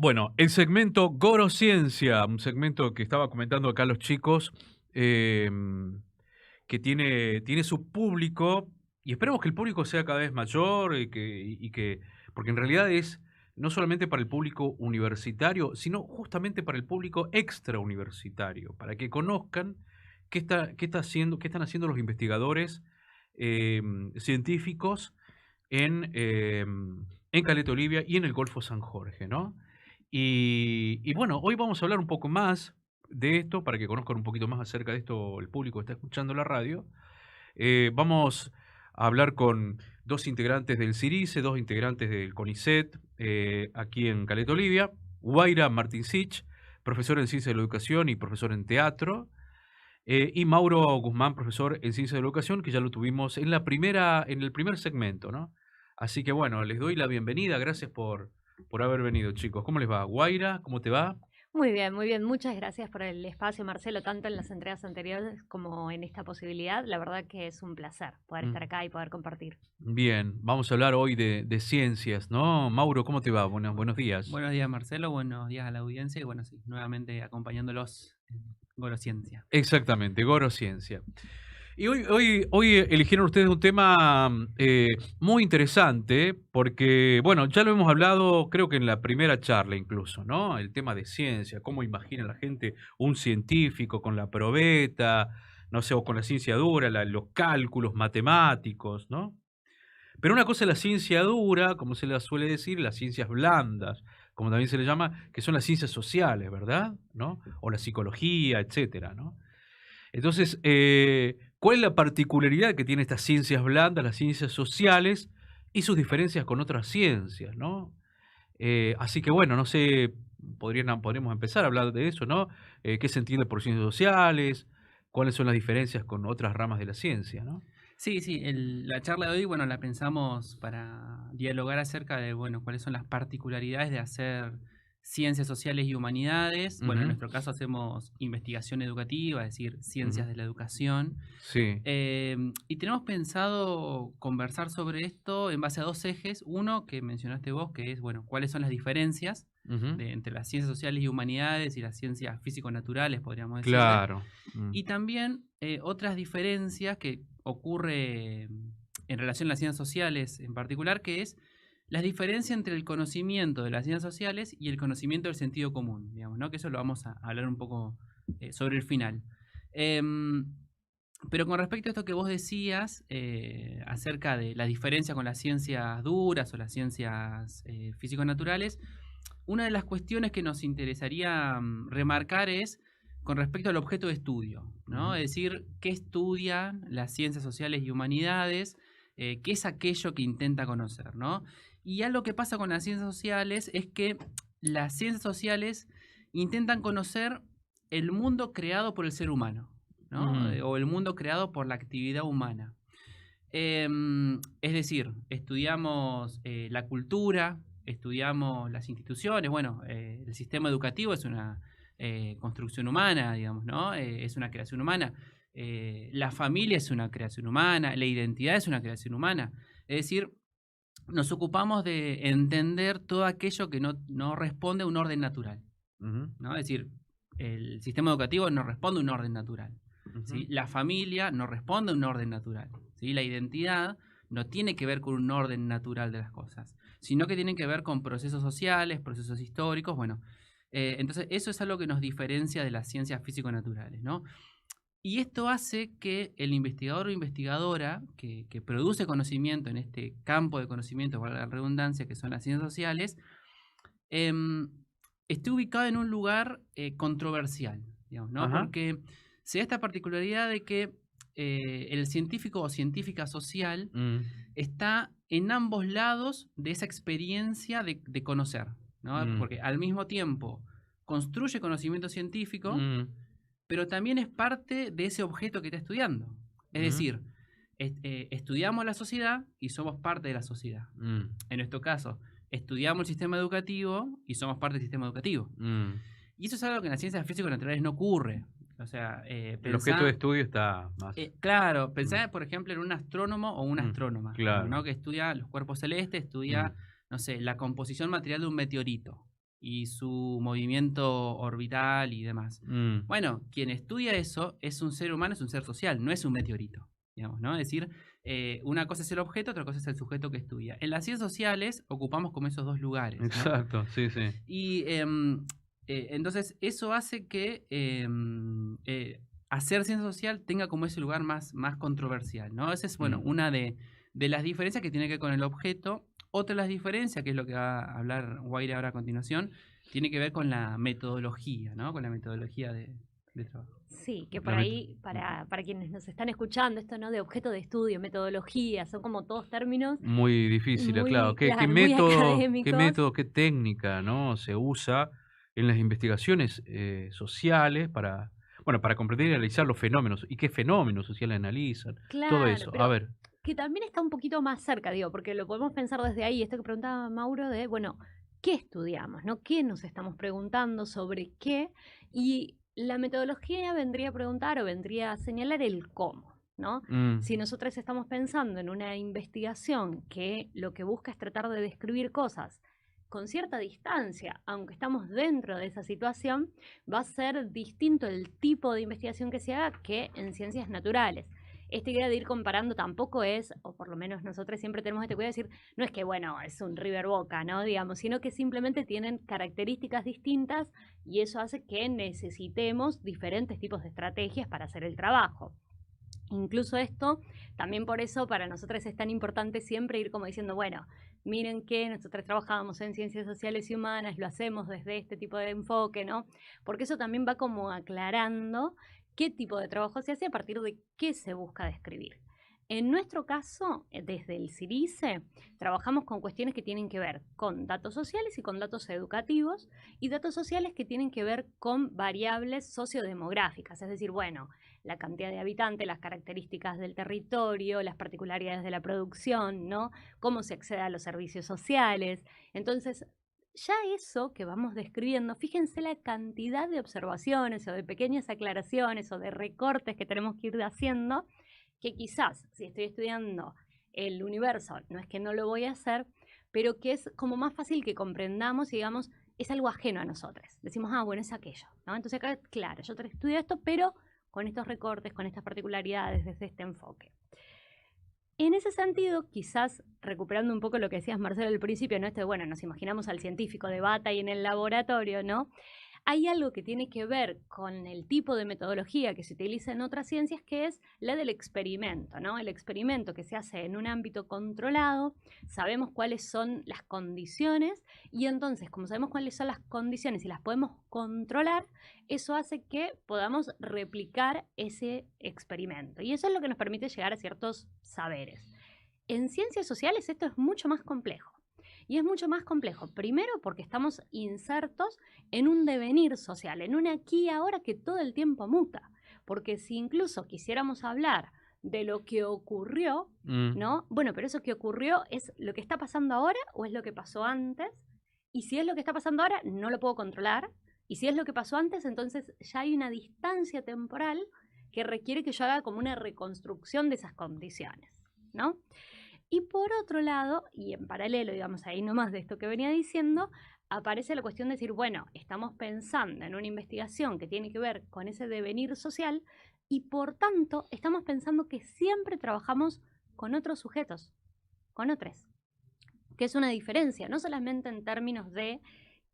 Bueno, el segmento Gorociencia, un segmento que estaba comentando acá los chicos, que tiene su público, y esperemos que el público sea cada vez mayor, porque en realidad es no solamente para el público universitario, sino justamente para el público extrauniversitario, para que conozcan qué están haciendo los investigadores científicos en Caleta Olivia y en el Golfo San Jorge, ¿no? Y bueno, hoy vamos a hablar un poco más de esto, para que conozcan un poquito más acerca de esto el público que está escuchando la radio. Vamos a hablar con dos integrantes del CIRICE, dos integrantes del CONICET, aquí en Caleta Olivia. Guaira Martinsich, profesor en Ciencia de la Educación y profesor en Teatro. Y Mauro Guzmán, profesor en Ciencia de la Educación, que ya lo tuvimos en el primer segmento, ¿no? Así que bueno, les doy la bienvenida. Gracias por haber venido, chicos. ¿Cómo les va? Guaira, ¿cómo te va? Muy bien, muy bien. Muchas gracias por el espacio, Marcelo, tanto en las entregas anteriores como en esta posibilidad. La verdad que es un placer poder estar Mm, acá y poder compartir. Bien, vamos a hablar hoy de ciencias, ¿no? Mauro, ¿cómo te va? Buenos días. Buenos días, Marcelo. Buenos días a la audiencia. Y bueno, sí, nuevamente acompañándolos en Gorociencia. Exactamente, Gorociencia. Y hoy eligieron ustedes un tema muy interesante, porque, bueno, ya lo hemos hablado, creo que en la primera charla incluso, ¿no? El tema de ciencia, cómo imagina la gente un científico con la probeta, no sé, o con la ciencia dura, los cálculos matemáticos, ¿no? Pero una cosa es la ciencia dura, como se le suele decir, las ciencias blandas, como también se le llama, que son las ciencias sociales, ¿verdad? ¿No? O la psicología, etcétera, ¿no? Entonces, ¿cuál es la particularidad que tiene estas ciencias blandas, las ciencias sociales y sus diferencias con otras ciencias, ¿no? Así que bueno, no sé, podríamos empezar a hablar de eso, ¿no? ¿Qué se entiende por ciencias sociales? ¿Cuáles son las diferencias con otras ramas de la ciencia, ¿no? Sí, sí, la charla de hoy, bueno, la pensamos para dialogar acerca de, bueno, cuáles son las particularidades de hacer ciencias sociales y humanidades. Bueno, en Ujú, nuestro caso hacemos investigación educativa, es decir, ujú. ciencias de la educación. Sí. Y tenemos pensado conversar sobre esto en base a dos ejes. Uno que mencionaste vos, que es, bueno, cuáles son las diferencias Ujú. entre las ciencias sociales y humanidades y las ciencias físico-naturales, podríamos decirle. Claro. Y también otras diferencias que ocurre en relación a las ciencias sociales en particular, que es la diferencia entre el conocimiento de las ciencias sociales y el conocimiento del sentido común, digamos, ¿no? Que eso lo vamos a hablar un poco sobre el final. Em, pero con respecto a esto que vos decías acerca de la diferencia con las ciencias duras o las ciencias físico-naturales, una de las cuestiones que nos interesaría remarcar es con respecto al objeto de estudio, ¿no? Ujú. Es decir, qué estudian las ciencias sociales y humanidades, qué es aquello que intenta conocer, ¿no? Y algo que pasa con las ciencias sociales es que las ciencias sociales intentan conocer el mundo creado por el ser humano, ¿no? Ujú. O el mundo creado por la actividad humana. Es decir, estudiamos la cultura, estudiamos las instituciones, bueno, el sistema educativo es una construcción humana, digamos, ¿no? Es una creación humana. La familia es una creación humana, la identidad es una creación humana. Es decir, nos ocupamos de entender todo aquello que no responde a un orden natural, Ujú. ¿no? Es decir, el sistema educativo no responde a un orden natural. Ujú. ¿Sí? La familia no responde a un orden natural. ¿Sí? La identidad no tiene que ver con un orden natural de las cosas, sino que tiene que ver con procesos sociales, procesos históricos. Bueno, entonces eso es algo que nos diferencia de las ciencias físico-naturales, ¿no? Y esto hace que el investigador o investigadora que produce conocimiento en este campo de conocimiento, valga la redundancia, que son las ciencias sociales, em, esté ubicado en un lugar controversial, digamos, ¿no? Ajá. Porque se da esta particularidad de que el científico o científica social Mm, está en ambos lados de esa experiencia de conocer, ¿no? mm, Porque al mismo tiempo construye conocimiento científico, mm, pero también es parte de ese objeto que está estudiando. Es mm, decir, estudiamos la sociedad y somos parte de la sociedad. mm, En nuestro caso, estudiamos el sistema educativo y somos parte del sistema educativo. mm. Y eso es algo que en las ciencias físico-naturales no ocurre. O sea, El objeto de estudio está más. claro, Mm, pensá, por ejemplo, en un astrónomo o una mm, astrónoma, digamos, claro. ¿no? Que estudia los cuerpos celestes, Mm, estudia, no sé, la composición material de un meteorito. y su movimiento orbital y demás. Bueno, quien estudia eso es un ser humano, es un ser social, no es un meteorito, digamos, ¿no? Es decir, una cosa es el objeto, otra cosa es el sujeto que estudia. En las ciencias sociales ocupamos como esos dos lugares, ¿no? Exacto, sí. Y entonces eso hace que hacer ciencia social tenga como ese lugar más controversial, ¿no? Esa es, bueno, una de las diferencias que tiene que ver con el objeto. Otra de las diferencias, que es lo que va a hablar Guaire ahora a continuación, tiene que ver con la metodología, ¿no? Con la metodología de trabajo. Sí, que por ahí, para quienes nos están escuchando, esto no de objeto de estudio, metodología, son como todos términos muy difíciles, claro. ¿Qué muy académicos. método, qué técnica, ¿no? se usa en las investigaciones sociales para comprender y analizar los fenómenos? ¿Y qué fenómenos sociales analizan? Claro, todo eso. A ver. Que también está un poquito más cerca, digo, porque lo podemos pensar desde ahí. Esto que preguntaba Mauro de, bueno, ¿qué estudiamos? ¿No? ¿Qué nos estamos preguntando sobre qué? Y la metodología vendría a preguntar o vendría a señalar el cómo, ¿no? Si nosotros estamos pensando en una investigación que lo que busca es tratar de describir cosas con cierta distancia, aunque estamos dentro de esa situación, va a ser distinto el tipo de investigación que se haga que en ciencias naturales. Esta idea de ir comparando tampoco es, o por lo menos nosotros siempre tenemos este cuidado de decir, no es que, bueno, es un River Boca, ¿no? Digamos, sino que simplemente tienen características distintas y eso hace que necesitemos diferentes tipos de estrategias para hacer el trabajo. Incluso esto, también por eso para nosotros es tan importante siempre ir como diciendo, bueno, miren que nosotros trabajamos en ciencias sociales y humanas, lo hacemos desde este tipo de enfoque, ¿no? Porque eso también va como aclarando qué tipo de trabajo se hace a partir de qué se busca describir. En nuestro caso, desde el CIRICE, trabajamos con cuestiones que tienen que ver con datos sociales y con datos educativos, y datos sociales que tienen que ver con variables sociodemográficas, es decir, bueno, la cantidad de habitantes, las características del territorio, las particularidades de la producción, ¿no? Cómo se accede a los servicios sociales. Entonces, ya eso que vamos describiendo, fíjense la cantidad de observaciones o de pequeñas aclaraciones o de recortes que tenemos que ir haciendo, que quizás si estoy estudiando el universo, no es que no lo voy a hacer, pero que es como más fácil que comprendamos y digamos, es algo ajeno a nosotros. Decimos, bueno, es aquello, ¿no? Entonces acá, claro, yo estudio esto, pero con estos recortes, con estas particularidades, desde este enfoque. En ese sentido, quizás recuperando un poco lo que decías, Marcelo, al principio, ¿no? Bueno, nos imaginamos al científico de bata y en el laboratorio, ¿no? Hay algo que tiene que ver con el tipo de metodología que se utiliza en otras ciencias, que es la del experimento, ¿no? El experimento que se hace en un ámbito controlado, sabemos cuáles son las condiciones y entonces, como sabemos cuáles son las condiciones y las podemos controlar, eso hace que podamos replicar ese experimento. Y eso es lo que nos permite llegar a ciertos saberes. En ciencias sociales esto es mucho más complejo. Y es mucho más complejo, primero porque estamos insertos en un devenir social, en un aquí y ahora que todo el tiempo muta. Porque si incluso quisiéramos hablar de lo que ocurrió, ¿no? Bueno, pero eso que ocurrió ¿es lo que está pasando ahora o es lo que pasó antes? Y si es lo que está pasando ahora, no lo puedo controlar. Y si es lo que pasó antes, entonces ya hay una distancia temporal que requiere que yo haga como una reconstrucción de esas condiciones, ¿no? Y por otro lado, y en paralelo, digamos, ahí nomás de esto que venía diciendo, aparece la cuestión de decir, bueno, estamos pensando en una investigación que tiene que ver con ese devenir social y por tanto estamos pensando que siempre trabajamos con otros sujetos, con otros, que es una diferencia, no solamente en términos de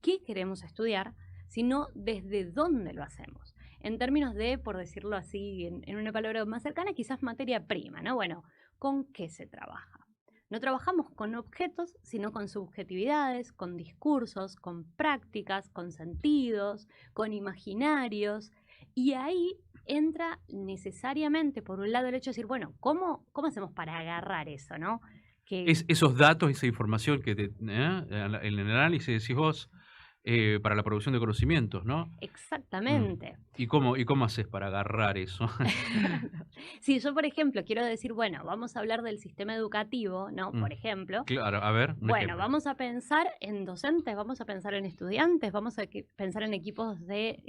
qué queremos estudiar, sino desde dónde lo hacemos. En términos de, por decirlo así, en una palabra más cercana, quizás materia prima, ¿no? Bueno, ¿con qué se trabaja? No trabajamos con objetos, sino con subjetividades, con discursos, con prácticas, con sentidos, con imaginarios. Y ahí entra necesariamente, por un lado, el hecho de decir, bueno, ¿cómo hacemos para agarrar eso, no? Esos datos, esa información que en el análisis decís vos, para la producción de conocimientos, ¿no? Exactamente. ¿Y cómo haces para agarrar eso? Sí, yo por ejemplo quiero decir, bueno, vamos a hablar del sistema educativo, ¿no? Por ejemplo. Claro, a ver. Bueno, ejemplo. Vamos a pensar en docentes, vamos a pensar en estudiantes, vamos a pensar en equipos de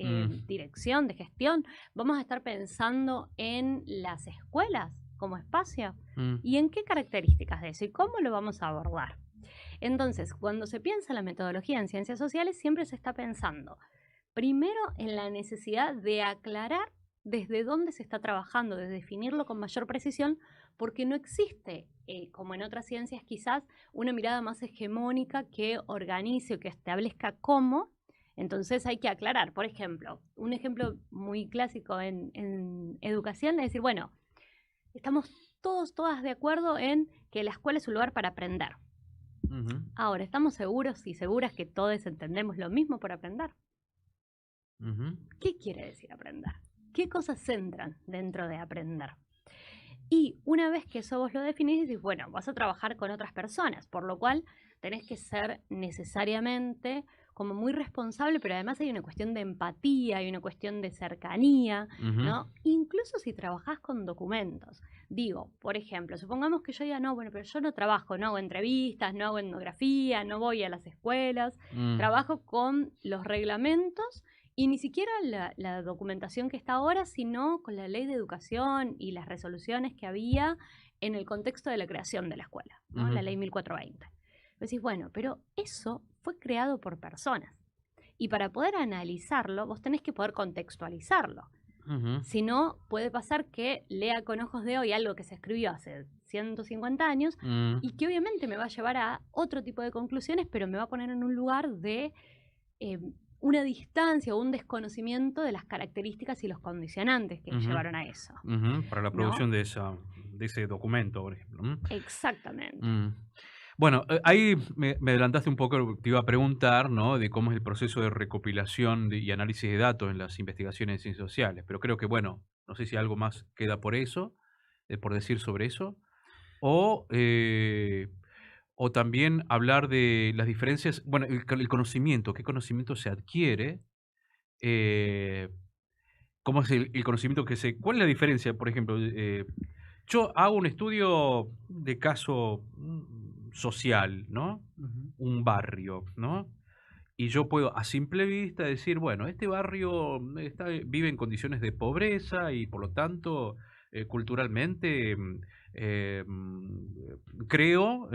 dirección, de gestión, vamos a estar pensando en las escuelas como espacio. ¿Y en qué características de eso? ¿Y cómo lo vamos a abordar? Entonces, cuando se piensa la metodología en ciencias sociales, siempre se está pensando primero en la necesidad de aclarar desde dónde se está trabajando, de definirlo con mayor precisión, porque no existe, como en otras ciencias quizás, una mirada más hegemónica que organice o que establezca cómo. Entonces hay que aclarar. Por ejemplo, un ejemplo muy clásico en educación es decir, bueno, estamos todas de acuerdo en que la escuela es un lugar para aprender. Ujú, Ahora, ¿estamos seguros y seguras que todos entendemos lo mismo por aprender? ujú, ¿Qué quiere decir aprender? ¿Qué cosas entran dentro de aprender? Y una vez que eso vos lo definís, decís, bueno, vas a trabajar con otras personas, por lo cual tenés que ser necesariamente como muy responsable, pero además hay una cuestión de empatía, hay una cuestión de cercanía, ujú, ¿no? Incluso si trabajás con documentos. Digo, por ejemplo, supongamos que yo diga, no, bueno, pero yo no trabajo, no hago entrevistas, no hago etnografía, no voy a las escuelas, mm. trabajo con los reglamentos y ni siquiera la documentación que está ahora, sino con la ley de educación y las resoluciones que había en el contexto de la creación de la escuela, ¿no? Ujú, La ley 1420. Decís, bueno, pero eso fue creado por personas. Y para poder analizarlo, vos tenés que poder contextualizarlo. ujú, Si no, puede pasar que lea con ojos de hoy algo que se escribió hace 150 años mm. y que obviamente me va a llevar a otro tipo de conclusiones, pero me va a poner en un lugar de eh, una distancia o un desconocimiento de las características y los condicionantes que Ujú, llevaron a eso, ujú, para la ¿no? producción de ese documento, por ejemplo. Exactamente. Mm. Bueno, ahí me adelantaste un poco lo que te iba a preguntar, ¿no? De cómo es el proceso de recopilación y análisis de datos en las investigaciones en ciencias sociales. Pero creo que, bueno, no sé si algo más queda por eso, por decir sobre eso. O, o también hablar de las diferencias, bueno, el conocimiento, qué conocimiento se adquiere, eh, cómo es el conocimiento que se... ¿Cuál es la diferencia, por ejemplo? Yo hago un estudio de caso social, ¿no? Ujú. Un barrio, ¿no? Y yo puedo a simple vista decir, bueno, este barrio vive en condiciones de pobreza y por lo tanto culturalmente creo,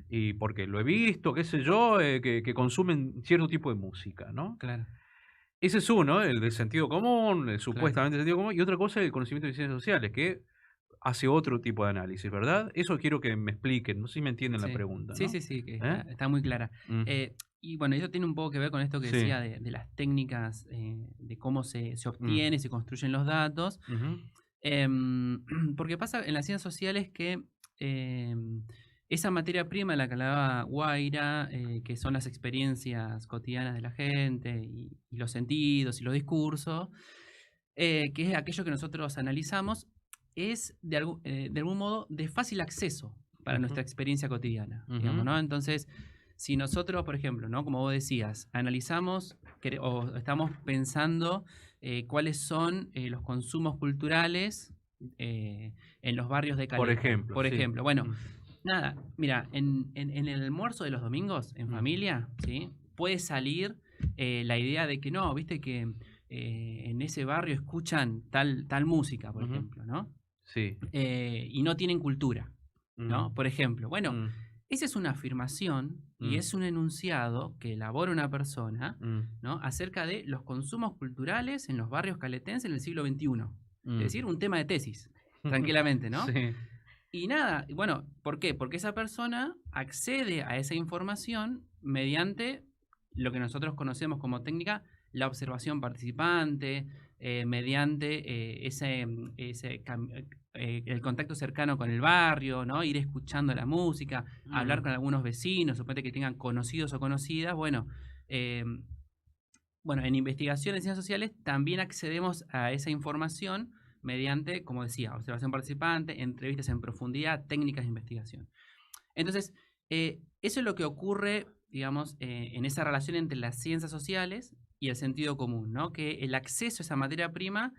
y porque lo he visto, qué sé yo, que consumen cierto tipo de música, ¿no? Claro, Ese es uno, el del sentido común, el claro. supuestamente sentido común, y otra cosa es el conocimiento de ciencias sociales, que hace otro tipo de análisis, ¿verdad? Eso quiero que me expliquen, no sé si me entienden la Sí, pregunta, sí, ¿no? sí, sí, que ¿Eh? está muy clara. Mm, Y bueno, eso tiene un poco que ver con esto que sí. decía de las técnicas, de cómo se Mm, obtiene, se construyen los datos. ujú, Porque pasa en las ciencias sociales que esa materia prima de la que hablaba Guaira, que son las experiencias cotidianas de la gente y los sentidos y los discursos, que es aquello que nosotros analizamos, es de algún modo de fácil acceso para ujú, nuestra experiencia cotidiana, digamos, ujú, ¿no? Entonces, si nosotros, por ejemplo, ¿no? Como vos decías, analizamos o estamos pensando cuáles son los consumos culturales en los barrios de por Caleta, ejemplo, por sí. ejemplo. Bueno, Mm, nada, mira, en el almuerzo de los domingos, en mm, familia, ¿sí? Puede salir la idea de que no, viste que en ese barrio escuchan tal música, por ujú, ejemplo, ¿no? sí. Y no tienen cultura, Mm, ¿no? Por ejemplo, bueno, mm, esa es una afirmación y mm, es un enunciado que elabora una persona, mm, ¿no? Acerca de los consumos culturales en los barrios caletenses en el siglo XXI. Es mm. decir, un tema de tesis, tranquilamente, ¿no? Sí. Y nada, bueno, ¿por qué? Porque esa persona accede a esa información mediante lo que nosotros conocemos como técnica, la observación participante, mediante el contacto cercano con el barrio, ¿no? Ir escuchando la música, hablar Mm, con algunos vecinos, suponete que tengan conocidos o conocidas. Eh, bueno, en investigaciones en ciencias sociales también accedemos a esa información mediante, como decía, observación participante, entrevistas en profundidad, técnicas de investigación. Entonces, eso es lo que ocurre, digamos, en esa relación entre las ciencias sociales y el sentido común, ¿no? Que el acceso a esa materia prima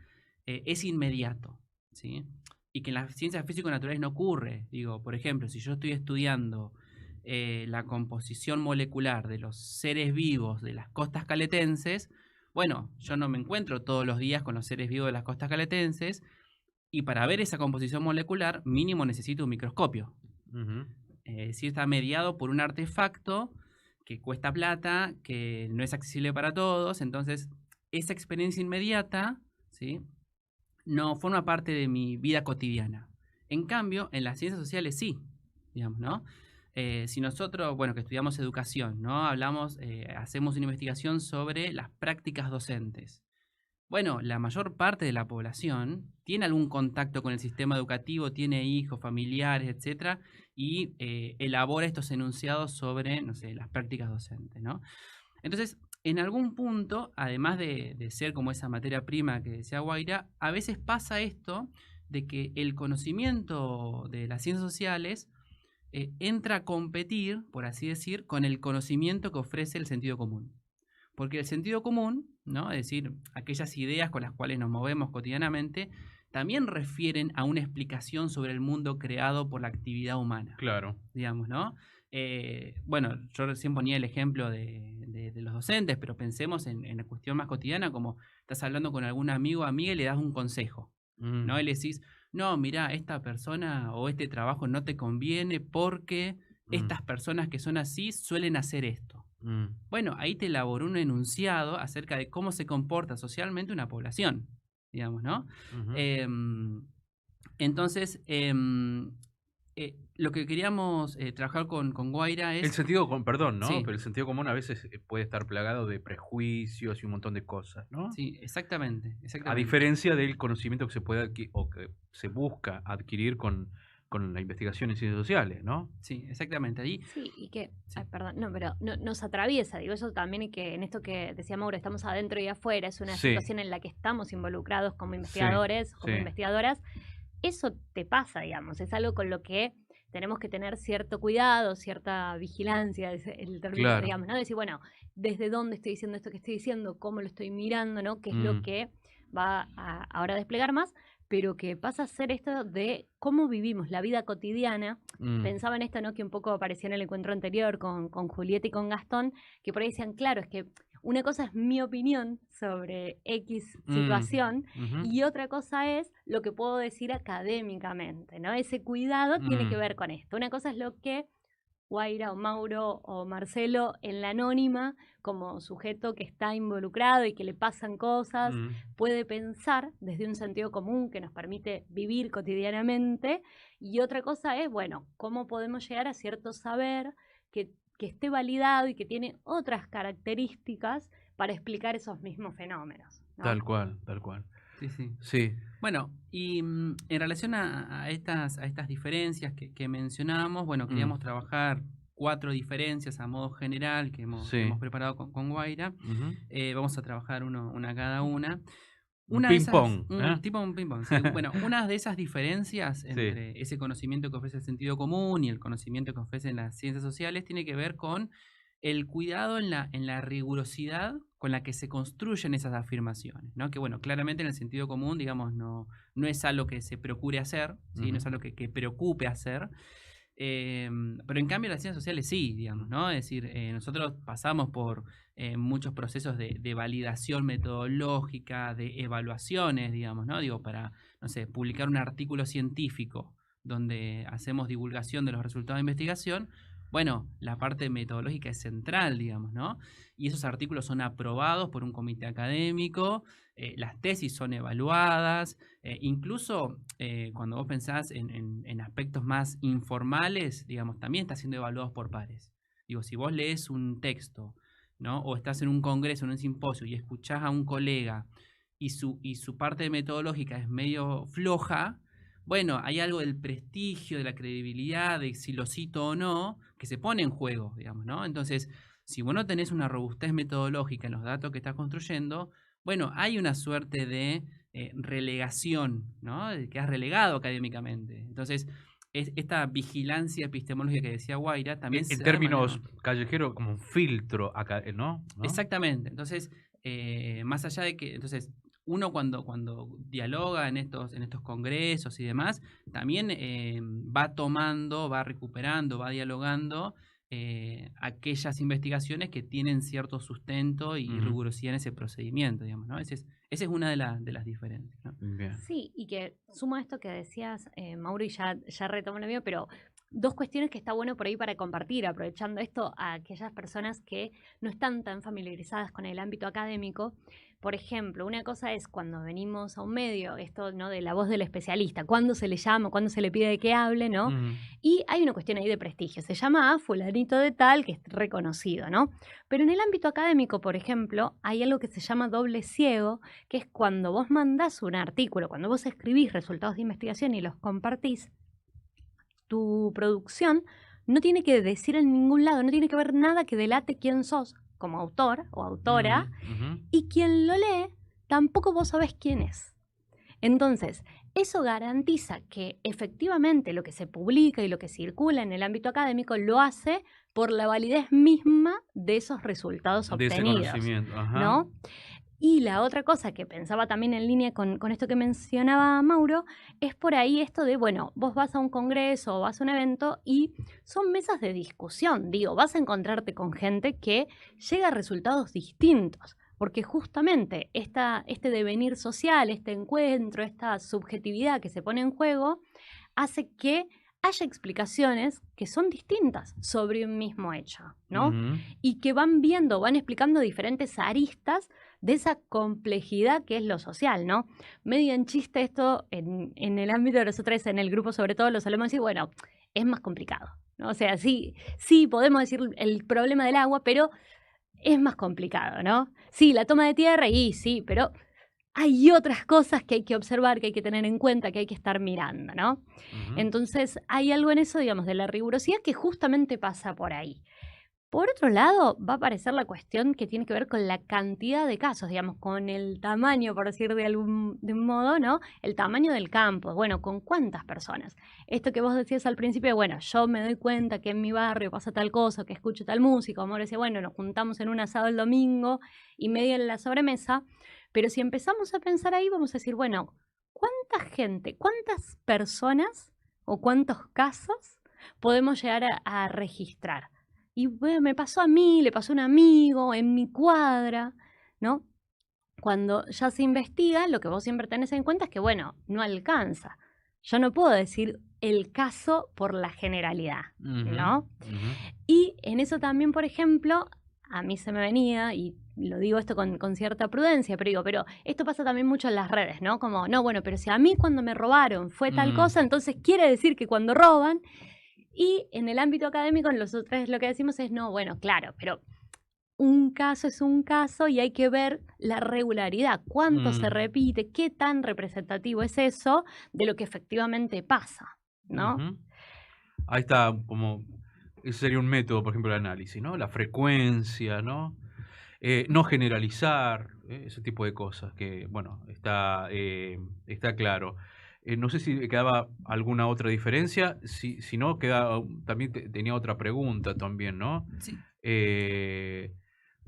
es inmediato, ¿sí? Y que en las ciencias físico-naturales no ocurre. Digo, por ejemplo, si yo estoy estudiando la composición molecular de los seres vivos de las costas caletenses, bueno, yo no me encuentro todos los días con los seres vivos de las costas caletenses y para ver esa composición molecular mínimo necesito un microscopio. ujú, Es decir, está mediado por un artefacto que cuesta plata, que no es accesible para todos. Entonces, esa experiencia inmediata, ¿sí?, no forma parte de mi vida cotidiana. En cambio, en las ciencias sociales sí, digamos, ¿no? Si nosotros, bueno, que estudiamos educación, ¿no? Hacemos una investigación sobre las prácticas docentes. Bueno, la mayor parte de la población tiene algún contacto con el sistema educativo, tiene hijos, familiares, etcétera, y elabora estos enunciados sobre, no sé, las prácticas docentes, ¿no? Entonces, en algún punto, además de ser como esa materia prima que decía Guaira, a veces pasa esto de que el conocimiento de las ciencias sociales entra a competir, por así decir, con el conocimiento que ofrece el sentido común. Porque el sentido común, ¿no?, es decir, aquellas ideas con las cuales nos movemos cotidianamente, también refieren a una explicación sobre el mundo creado por la actividad humana. Claro. Digamos, ¿no? Bueno, yo recién ponía el ejemplo de los docentes, pero pensemos en la cuestión más cotidiana, como estás hablando con algún amigo o amiga y le das un consejo, ¿no? Y le decís, no, mirá, esta persona o este trabajo no te conviene porque estas personas que son así suelen hacer esto. Bueno, ahí te elaboró un enunciado acerca de cómo se comporta socialmente una población, digamos, ¿no? Entonces, lo que queríamos trabajar con Guaira El es... sentido común, perdón, ¿no? Sí, Pero el sentido común a veces puede estar plagado de prejuicios y un montón de cosas, ¿no? sí, exactamente, A exactamente. diferencia del conocimiento que se puede o que se busca adquirir con la investigación en ciencias sociales, ¿no? Sí, exactamente. Ahí, Sí, y que, sí, ay, perdón, no, pero nos atraviesa, digo, eso también, y que en esto que decía Mauro, estamos adentro y afuera, es una Sí, situación en la que estamos involucrados como sí, investigadores, como sí. investigadoras, eso te pasa, digamos, es algo con lo que tenemos que tener cierto cuidado, cierta vigilancia, es el término, Claro. digamos, ¿no? Decir, bueno, ¿desde dónde estoy diciendo esto que estoy diciendo? ¿Cómo lo estoy mirando? ¿No? ¿Qué es lo Mm, que va a ahora desplegar más? Pero que pasa a ser esto de cómo vivimos la vida cotidiana. mm, Pensaba en esto, ¿no?, que un poco apareció en el encuentro anterior con Julieta y con Gastón, que por ahí decían, claro, es que una cosa es mi opinión sobre X mm, situación ujú, y otra cosa es lo que puedo decir académicamente, ¿no? Ese cuidado tiene que mm, ver con esto. Una cosa es lo que Guaira o Mauro o Marcelo en la anónima, como sujeto que está involucrado y que le pasan cosas, mm, puede pensar desde un sentido común que nos permite vivir cotidianamente. Y otra cosa es, bueno, cómo podemos llegar a cierto saber que esté validado y que tiene otras características para explicar esos mismos fenómenos, ¿no? tal cual, tal cual. sí, sí. Sí, Bueno, y en relación a estas diferencias que mencionábamos, bueno, mm, queríamos trabajar 4 diferencias a modo general que que sí. hemos preparado con Guaira. Ujú. Vamos a trabajar una cada una. Un Una de esas, ping-pong, ¿eh? tipo un ping-pong, sí. Bueno, una de esas diferencias Sí. entre ese conocimiento que ofrece el sentido común y el conocimiento que ofrecen las ciencias sociales tiene que ver con el cuidado en la rigurosidad con la que se construyen esas afirmaciones, ¿no? Que bueno, claramente en el sentido común, digamos, no es algo que se procure hacer, ¿sí? No es Ujú. algo que preocupe hacer. Pero en cambio las ciencias sociales sí, digamos, ¿no? Es decir, nosotros pasamos por muchos procesos de validación metodológica, de evaluaciones, digamos, ¿no? Digo, para, no sé, publicar un artículo científico donde hacemos divulgación de los resultados de investigación. Bueno, la parte metodológica es central, digamos, ¿no? Y esos artículos son aprobados por un comité académico, las tesis son evaluadas, incluso cuando vos pensás en aspectos más informales, digamos, también está siendo evaluados por pares. Digo, si vos lees un texto, ¿no? O estás en un congreso, en un simposio, y escuchás a un colega y su parte metodológica es medio floja, bueno, hay algo del prestigio, de la credibilidad, de si lo cito o no, que se pone en juego, digamos, ¿no? Entonces, si vos no tenés una robustez metodológica en los datos que estás construyendo, bueno, hay una suerte de relegación, ¿no? De que has relegado académicamente. Entonces, esta vigilancia epistemológica que decía Guaira también En se da de términos manera... callejeros, como un filtro acá, ¿no? ¿No? Exactamente. Entonces, más allá de que, entonces, uno cuando dialoga en estos congresos y demás, también va tomando, va recuperando, va dialogando aquellas investigaciones que tienen cierto sustento y Ujú. rigurosidad en ese procedimiento, digamos, ¿no? Esa es una de las diferencias, ¿no? Bien. Sí, y que suma esto que decías, Mauro, y ya retomo lo mío, pero dos cuestiones que está bueno por ahí para compartir, aprovechando esto a aquellas personas que no están tan familiarizadas con el ámbito académico. Por ejemplo, una cosa es cuando venimos a un medio, esto, ¿no?, de la voz del especialista, cuándo se le llama, cuándo se le pide que hable, ¿no? Y hay una cuestión ahí de prestigio. Se llama a fulanito de tal, que es reconocido, ¿no? Pero en el ámbito académico, por ejemplo, hay algo que se llama doble ciego, que es cuando vos mandás un artículo, cuando vos escribís resultados de investigación y los compartís, tu producción no tiene que decir en ningún lado, no tiene que ver nada que delate quién sos como autor o autora, y quien lo lee tampoco vos sabés quién es. Entonces, eso garantiza que efectivamente lo que se publica y lo que circula en el ámbito académico lo hace por la validez misma de esos resultados De ese obtenidos, conocimiento. Ajá. ¿no? Y la otra cosa que pensaba también en línea con esto que mencionaba Mauro, es por ahí esto de, bueno, vos vas a un congreso o vas a un evento y son mesas de discusión, digo, vas a encontrarte con gente que llega a resultados distintos, porque justamente este devenir social, este encuentro, esta subjetividad que se pone en juego, hace que haya explicaciones que son distintas sobre un mismo hecho, ¿no? Y que van explicando diferentes aristas de esa complejidad que es lo social, ¿no? Medio en chiste esto, en el ámbito de nosotros, en el grupo sobre todo, lo solemos decir, bueno, es más complicado, ¿no? O sea, sí podemos decir el problema del agua, pero es más complicado, ¿no? Sí, la toma de tierra y sí, pero hay otras cosas que hay que observar, que hay que tener en cuenta, que hay que estar mirando, ¿no? Entonces, hay algo en eso, digamos, de la rigurosidad que justamente pasa por ahí. Por otro lado, va a aparecer la cuestión que tiene que ver con la cantidad de casos, digamos, con el tamaño, por decir de un modo, ¿no? El tamaño del campo, bueno, ¿con cuántas personas? Esto que vos decías al principio, bueno, yo me doy cuenta que en mi barrio pasa tal cosa, que escucho tal música, como decía, bueno, nos juntamos en un asado el domingo y medio en la sobremesa, pero si empezamos a pensar ahí, vamos a decir, bueno, ¿cuánta gente, cuántas personas o cuántos casos podemos llegar a registrar? Y bueno, me pasó a mí, le pasó a un amigo, en mi cuadra, ¿no? Cuando ya se investiga, lo que vos siempre tenés en cuenta es que, bueno, no alcanza. Yo no puedo decir el caso por la generalidad, ¿no? Y en eso también, por ejemplo, a mí se me venía, y lo digo esto con cierta prudencia, pero esto pasa también mucho en las redes, ¿no? Como, no, bueno, pero si a mí cuando me robaron fue tal cosa, entonces quiere decir que cuando roban. Y en el ámbito académico, nosotros lo que decimos es, no, bueno, claro, pero un caso es un caso y hay que ver la regularidad, cuánto se repite, qué tan representativo es eso de lo que efectivamente pasa, ¿no? Ahí está, como, ese sería un método, por ejemplo, de análisis, ¿no? La frecuencia, ¿no? No generalizar, ese tipo de cosas que, bueno, está claro. No sé si quedaba alguna otra diferencia, si no, también tenía otra pregunta también, ¿no? Sí.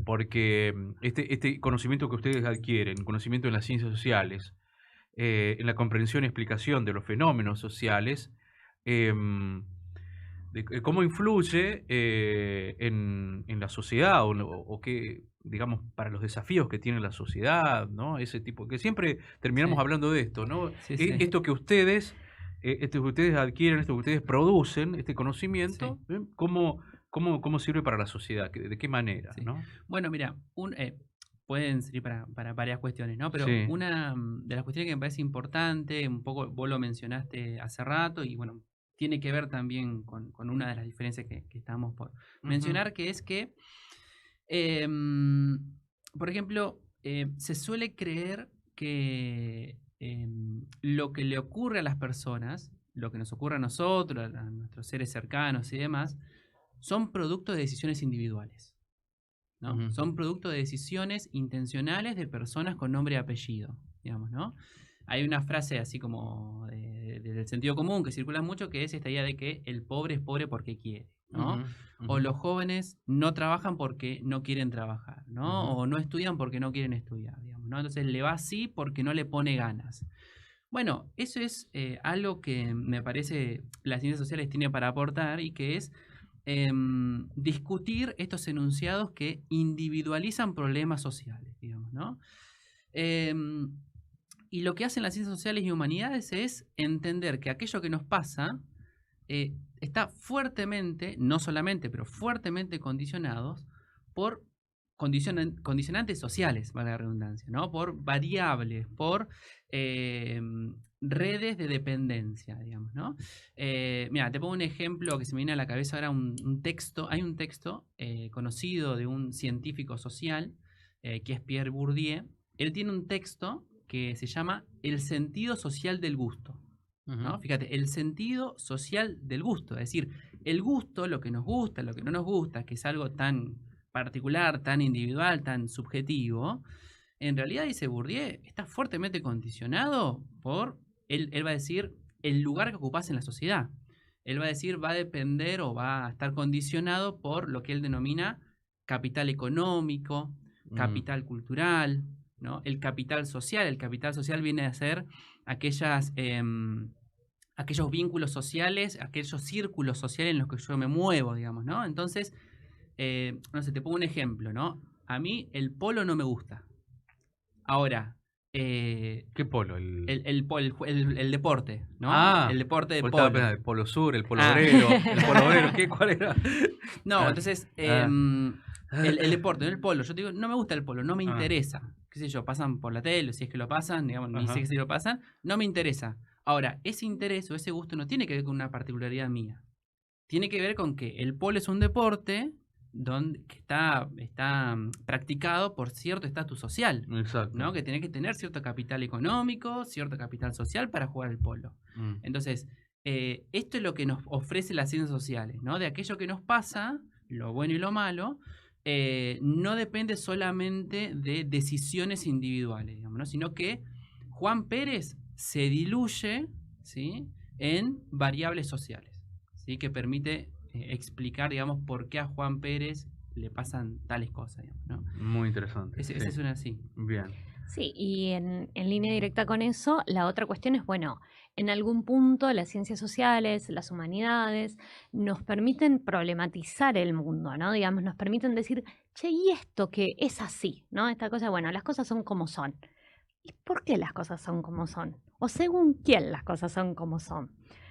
Porque este conocimiento que ustedes adquieren, conocimiento en las ciencias sociales, en la comprensión y explicación de los fenómenos sociales, de cómo influye en la sociedad o qué, digamos, para los desafíos que tiene la sociedad, ¿no? Ese tipo, que siempre terminamos hablando de esto, ¿no? Sí, sí. Esto que ustedes adquieren, esto que ustedes producen, este conocimiento, ¿cómo sirve para la sociedad? ¿De qué manera? Sí. ¿No? Bueno, mira, pueden servir para varias cuestiones, ¿no? Pero Sí. una de las cuestiones que me parece importante, un poco vos lo mencionaste hace rato y bueno, tiene que ver también con una de las diferencias que estamos por mencionar, que es que, por ejemplo, se suele creer que lo que le ocurre a las personas, lo que nos ocurre a nosotros, a nuestros seres cercanos y demás, son producto de decisiones individuales, ¿no? Son producto de decisiones intencionales de personas con nombre y apellido, digamos, ¿no? Hay una frase así como del sentido común que circula mucho, que es esta idea de que el pobre es pobre porque quiere, ¿no? O los jóvenes no trabajan porque no quieren trabajar, ¿no? O no estudian porque no quieren estudiar, digamos, ¿no? Entonces le va así porque no le pone ganas. Bueno, eso es algo que me parece las ciencias sociales tienen para aportar y que es discutir estos enunciados que individualizan problemas sociales, digamos, ¿no? Y lo que hacen las ciencias sociales y humanidades es entender que aquello que nos pasa está fuertemente, no solamente, pero fuertemente condicionados por condicionantes sociales, vale la redundancia, ¿no? Por variables, por redes de dependencia, digamos, ¿no? Mira, te pongo un ejemplo que se me viene a la cabeza ahora, un texto, hay un texto conocido de un científico social, que es Pierre Bourdieu. Él tiene un texto que se llama El sentido social del gusto, ¿no? Fíjate, el sentido social del gusto, es decir, el gusto, lo que nos gusta, lo que no nos gusta, que es algo tan particular, tan individual, tan subjetivo, en realidad, dice Bourdieu, está fuertemente condicionado por, él va a decir, el lugar que ocupás en la sociedad. Él va a decir, va a depender o va a estar condicionado por lo que él denomina capital económico, capital cultural, ¿no? El capital social. El capital social viene a ser aquellos vínculos sociales, aquellos círculos sociales en los que yo me muevo, digamos, ¿no? Entonces, no sé, te pongo un ejemplo, ¿no? A mí el polo no me gusta. Ahora, ¿qué polo? el deporte, ¿no? Ah, el deporte de pues polo. estaba pensando, el polo sur, el polo obrero, el polo obrero, ¿cuál era? No, entonces, el deporte, no el polo. Yo te digo, no me gusta el polo, no me interesa. Qué sé yo, pasan por la tele, si es que lo pasan, digamos, ni sé que si lo pasan, no me interesa. Ahora, ese interés o ese gusto no tiene que ver con una particularidad mía. Tiene que ver con que el polo es un deporte que está practicado por cierto estatus social. Exacto. ¿No? Que tiene que tener cierto capital económico, cierto capital social para jugar al polo. Entonces, esto es lo que nos ofrece las ciencias sociales, ¿no? De aquello que nos pasa, lo bueno y lo malo, no depende solamente de decisiones individuales, digamos, ¿no? Sino que Juan Pérez se diluye, ¿sí?, en variables sociales, ¿sí?, que permite explicar, digamos, por qué a Juan Pérez le pasan tales cosas, digamos, ¿no? Muy interesante. Ese es una así. Bien. Sí, y en línea directa con eso, la otra cuestión es, bueno, en algún punto las ciencias sociales, las humanidades, nos permiten problematizar el mundo, ¿no? Digamos, nos permiten decir, che, ¿y esto que es así? ¿No? Esta cosa, bueno, las cosas son como son. ¿Y por qué las cosas son como son? ¿O según quién las cosas son como son?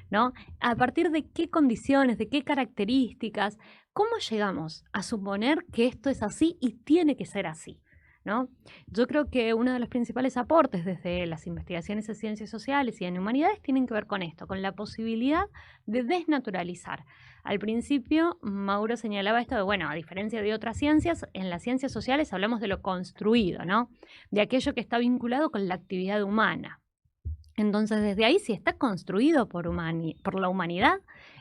¿No? ¿A partir de qué condiciones, de qué características? ¿Cómo llegamos a suponer que esto es así y tiene que ser así? ¿No? Yo creo que uno de los principales aportes desde las investigaciones en ciencias sociales y en humanidades tienen que ver con esto, con la posibilidad de desnaturalizar. Al principio, Mauro señalaba esto de, bueno, a diferencia de otras ciencias, en las ciencias sociales hablamos de lo construido, ¿no? De aquello que está vinculado con la actividad humana. Entonces, desde ahí, si está construido por la humanidad,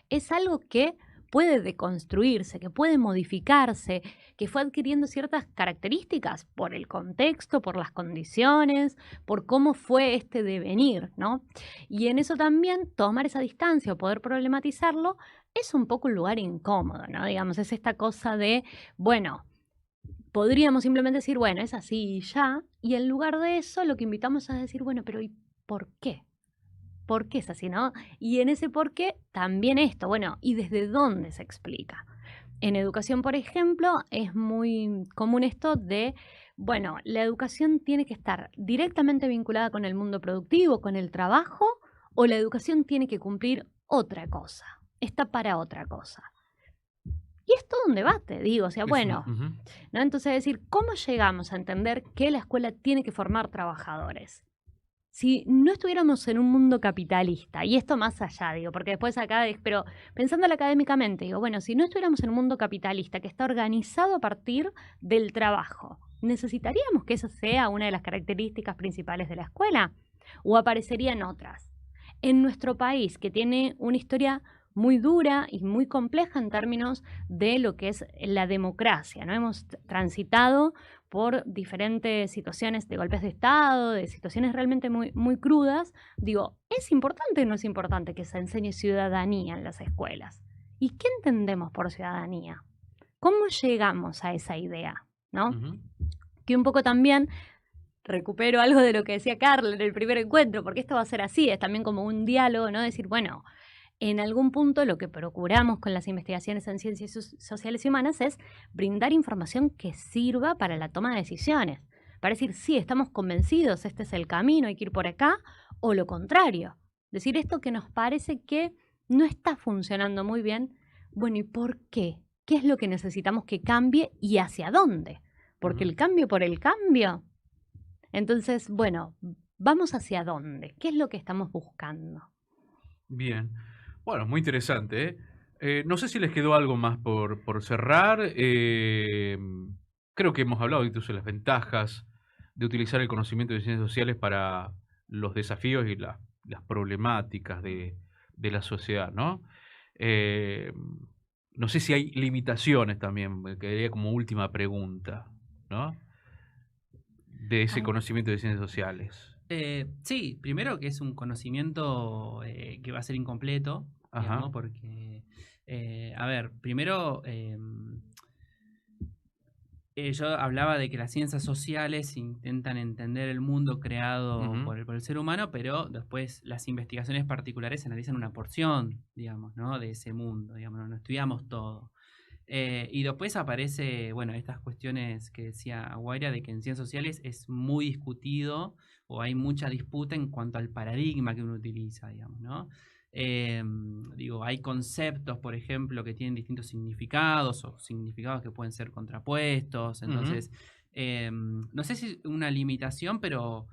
es algo que puede deconstruirse, que puede modificarse, que fue adquiriendo ciertas características por el contexto, por las condiciones, por cómo fue este devenir, ¿no? Y en eso también tomar esa distancia o poder problematizarlo es un poco un lugar incómodo, ¿no? Digamos, es esta cosa de, bueno, podríamos simplemente decir, bueno, es así y ya, y en lugar de eso lo que invitamos es a decir, bueno, pero ¿y por qué? ¿Por qué es así, no? Y en ese por qué también esto, bueno, ¿y desde dónde se explica? En educación, por ejemplo, es muy común esto de, bueno, la educación tiene que estar directamente vinculada con el mundo productivo, con el trabajo, o la educación tiene que cumplir otra cosa, está para otra cosa. Y es todo un debate, digo, o sea, bueno, ¿no? Entonces, es decir, ¿cómo llegamos a entender que la escuela tiene que formar trabajadores? Si no estuviéramos en un mundo capitalista, y esto más allá, digo, porque después acá, pero pensándolo académicamente, digo, bueno, si no estuviéramos en un mundo capitalista que está organizado a partir del trabajo, ¿necesitaríamos que esa sea una de las características principales de la escuela? ¿O aparecerían otras? En nuestro país, que tiene una historia muy dura y muy compleja en términos de lo que es la democracia, ¿no? Hemos transitado por diferentes situaciones de golpes de Estado, de situaciones realmente muy, muy crudas. Digo, ¿es importante o no es importante que se enseñe ciudadanía en las escuelas? ¿Y qué entendemos por ciudadanía? ¿Cómo llegamos a esa idea? ¿No? Que un poco también recupero algo de lo que decía Carla en el primer encuentro, porque esto va a ser así, es también como un diálogo, ¿no? Decir, bueno, en algún punto lo que procuramos con las investigaciones en ciencias sociales y humanas es brindar información que sirva para la toma de decisiones. Para decir, sí, estamos convencidos, este es el camino, hay que ir por acá, o lo contrario. Decir esto que nos parece que no está funcionando muy bien. Bueno, ¿y por qué? ¿Qué es lo que necesitamos que cambie y hacia dónde? Porque el cambio por el cambio. Entonces, bueno, vamos hacia dónde. ¿Qué es lo que estamos buscando? Bien. Bueno, muy interesante, ¿eh? No sé si les quedó algo más por cerrar. Creo que hemos hablado incluso de las ventajas de utilizar el conocimiento de ciencias sociales para los desafíos y las problemáticas de la sociedad, ¿no? Eh, no sé si hay limitaciones también, me quedaría como última pregunta, ¿no? De ese Ah, conocimiento de ciencias sociales. Sí, primero que es un conocimiento que va a ser incompleto, Ajá. digamos, porque, a ver, primero, yo hablaba de que las ciencias sociales intentan entender el mundo creado Ujú. por el ser humano, pero después las investigaciones particulares analizan una porción, digamos, ¿no? De ese mundo, digamos, no estudiamos todo. Y después aparece, bueno, estas cuestiones que decía Guaira de que en ciencias sociales es muy discutido o hay mucha disputa en cuanto al paradigma que uno utiliza, digamos, ¿no? Digo, hay conceptos, por ejemplo, que tienen distintos significados o significados que pueden ser contrapuestos. Ujú. Entonces, no sé si es una limitación, pero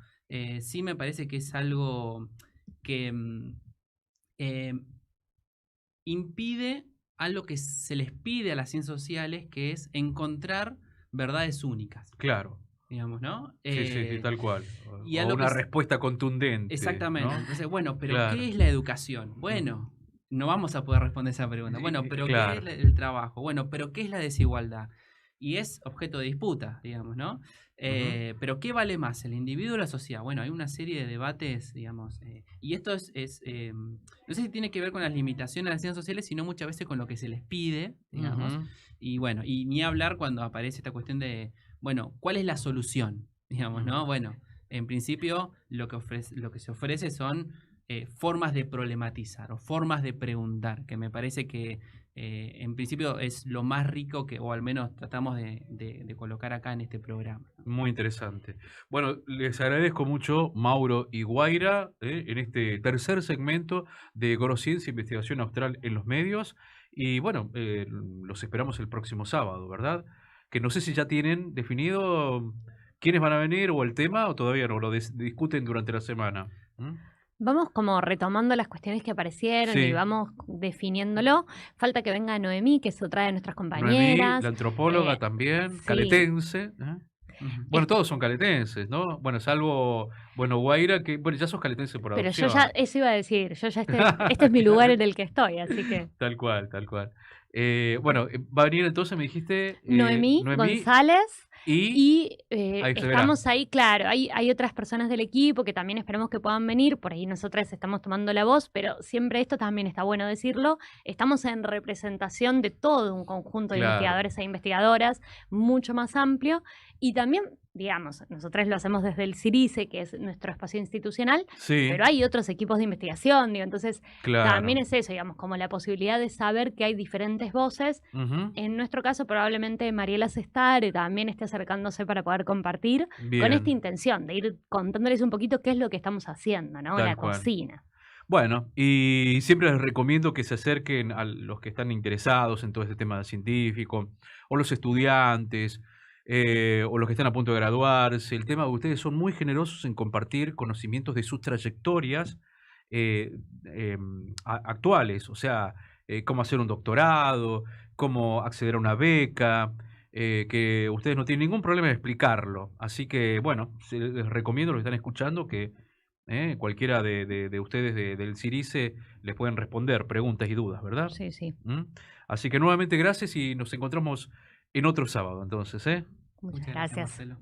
sí me parece que es algo que eh, impide algo que se les pide a las ciencias sociales, que es encontrar verdades únicas, Claro. digamos, ¿no? Sí, sí, sí, tal cual. Y O algo que una es respuesta contundente, exactamente. ¿no? Entonces, bueno, pero ¿qué Claro. es la educación? Ujú. Bueno, no vamos a poder responder esa pregunta. Bueno, pero ¿qué es Claro. el trabajo? Bueno, pero ¿qué es la desigualdad? Y es objeto de disputa, digamos, ¿no? Ujú. Pero ¿qué vale más, el individuo o la sociedad? Bueno, hay una serie de debates, digamos, y esto no sé si tiene que ver con las limitaciones de las ciencias sociales, sino muchas veces con lo que se les pide, digamos. Ujú. Y bueno, y ni hablar cuando aparece esta cuestión de, bueno, ¿cuál es la solución? Digamos, Ujú. ¿no? Bueno, en principio lo que se ofrece son formas de problematizar o formas de preguntar, que me parece que en principio es lo más rico que, o al menos tratamos de colocar acá en este programa, ¿no? Muy interesante. Bueno, les agradezco mucho, Mauro y Guaira, en este tercer segmento de Gorociencia e Investigación Austral en los medios. Y bueno, los esperamos el próximo sábado, ¿verdad? Que no sé si ya tienen definido quiénes van a venir o el tema, o todavía no, lo discuten durante la semana. ¿Mm? vamos como retomando las cuestiones que aparecieron y Sí, vamos definiéndolo. Falta que venga Noemí, que es otra de nuestras Noemí, la compañeras. antropóloga también, Sí, caletense. Ujú. Bueno, todos son caletenses, ¿no? Bueno, salvo, bueno, Guaira, que, bueno, ya sos caletense por pero yo ya, adopción. eso iba a decir, yo ya este es mi lugar en el que estoy, así que Tal cual, tal cual. Bueno, va a venir entonces, me dijiste, Noemí Noemí, González y y ahí se verá. estamos ahí, claro, hay otras personas del equipo que también esperamos que puedan venir, por ahí nosotras estamos tomando la voz, pero siempre esto también está bueno decirlo, estamos en representación de todo un conjunto de Claro, investigadores e investigadoras mucho más amplio y también, digamos, nosotros lo hacemos desde el CIRICE, que es nuestro espacio institucional, sí, pero hay otros equipos de investigación, digo, entonces también claro. es eso, digamos, como la posibilidad de saber que hay diferentes voces. Ujú. En nuestro caso, probablemente Mariela Sestare también esté acercándose para poder compartir con esta Bien, intención de ir contándoles un poquito qué es lo que estamos haciendo, ¿no? tal La cual. cocina. Bueno, y siempre les recomiendo que se acerquen a los que están interesados en todo este tema científico, o los estudiantes, o los que están a punto de graduarse. El tema de ustedes son muy generosos en compartir conocimientos de sus trayectorias eh, actuales, o sea, cómo hacer un doctorado, cómo acceder a una beca, que ustedes no tienen ningún problema de explicarlo. Así que, bueno, les recomiendo a los que están escuchando que cualquiera de ustedes del CIRICE les pueden responder preguntas y dudas, ¿verdad? Sí, sí. ¿Mm? Así que nuevamente gracias y nos encontramos en otro sábado, entonces, ¿eh? Muchas Muchas gracias, gracias. Marcelo.